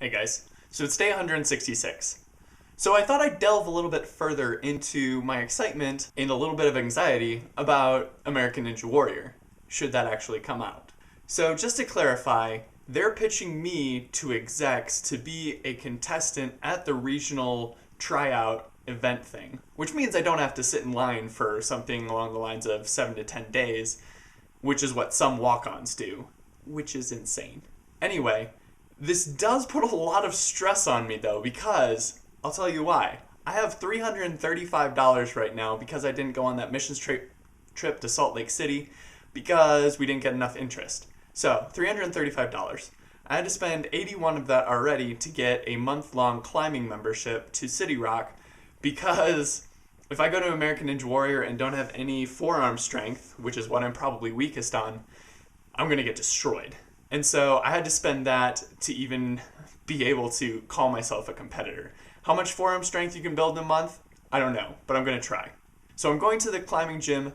Hey guys, so it's day 166. So I thought I'd delve a little bit further into my excitement and a little bit of anxiety about American Ninja Warrior, should that actually come out. So just to clarify, they're pitching me to execs to be a contestant at the regional tryout event thing, which means I don't have to sit in line for something along the lines of 7 to 10 days, which is what some walk-ons do, which is insane. Anyway, this does put a lot of stress on me though, because I'll tell you why. I have $335 right now because I didn't go on that missions trip to Salt Lake City because we didn't get enough interest. So, $335. I had to spend 81 of that already to get a month-long climbing membership to City Rock because if I go to American Ninja Warrior and don't have any forearm strength, which is what I'm probably weakest on, I'm going to get destroyed. And so I had to spend that to even be able to call myself a competitor. How much forearm strength you can build in a month? I don't know, but I'm going to try. So I'm going to the climbing gym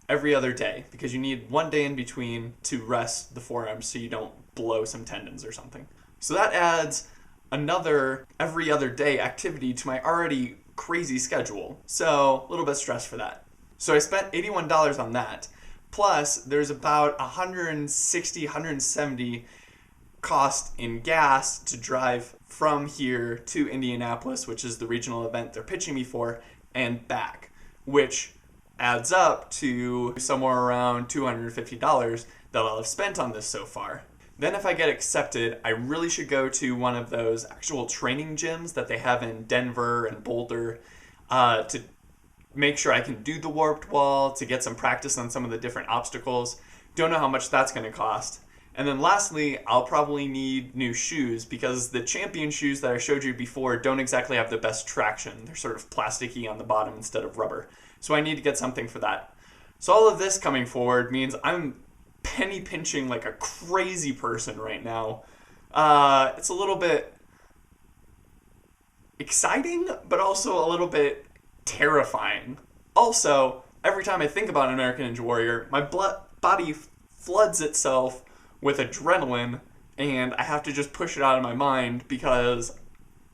every other day because you need one day in between to rest the forearms so you don't blow some tendons or something. So that adds another every other day activity to my already crazy schedule. So a little bit stressed for that. So I spent $81 on that. Plus, there's about $160, $170 cost in gas to drive from here to Indianapolis, which is the regional event they're pitching me for, and back, which adds up to somewhere around $250 that I'll have spent on this so far. Then if I get accepted, I really should go to one of those actual training gyms that they have in Denver and Boulder to make sure I can do the warped wall, to get some practice on some of the different obstacles. Don't know how much that's going to cost. And then lastly, I'll probably need new shoes because the champion shoes that I showed you before don't exactly have the best traction. They're sort of plasticky on the bottom instead of rubber. So I need to get something for that. So all of this coming forward means I'm penny pinching like a crazy person right now. It's a little bit exciting, but also a little bit terrifying. Also, every time I think about an American Ninja Warrior, my body floods itself with adrenaline, and I have to just push it out of my mind because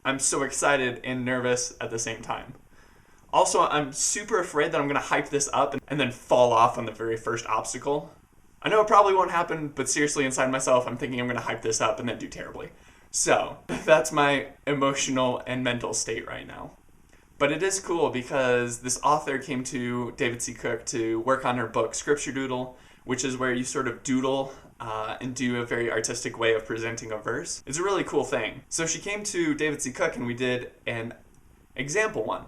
I'm so excited and nervous at the same time. Also, I'm super afraid that I'm going to hype this up and then fall off on the very first obstacle. I know it probably won't happen, but seriously inside myself, I'm thinking I'm going to hype this up and then do terribly. So, that's my emotional and mental state right now. But it is cool because this author came to David C. Cook to work on her book, Scripture Doodle, which is where you sort of doodle and do a very artistic way of presenting a verse. It's a really cool thing. So she came to David C. Cook and we did an example one.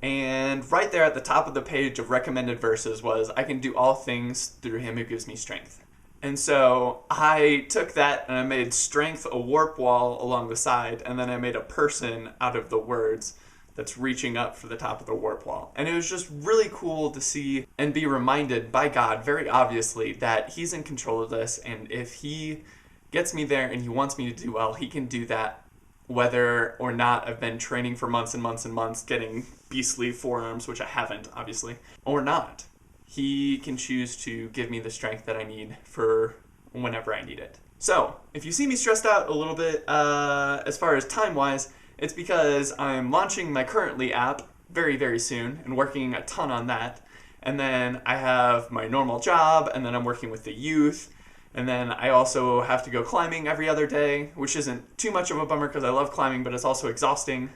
And right there at the top of the page of recommended verses was, I can do all things through him who gives me strength. And so I took that and I made strength a warp wall along the side, and then I made a person out of the words that's reaching up for the top of the warp wall. And it was just really cool to see and be reminded by God, very obviously, that he's in control of this, and if he gets me there and he wants me to do well, he can do that whether or not I've been training for months and months and months, getting beastly forearms, which I haven't, obviously, or not. He can choose to give me the strength that I need for whenever I need it. So, if you see me stressed out a little bit as far as time-wise, it's because I'm launching my Currently app very, very soon and working a ton on that. And then I have my normal job, and then I'm working with the youth. And then I also have to go climbing every other day, which isn't too much of a bummer because I love climbing, but it's also exhausting.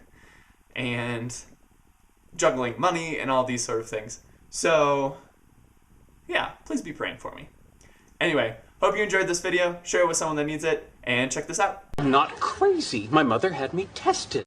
And juggling money and all these sort of things. So, yeah, please be praying for me. Anyway, hope you enjoyed this video. Share it with someone that needs it, and check this out. I'm not crazy. My mother had me tested.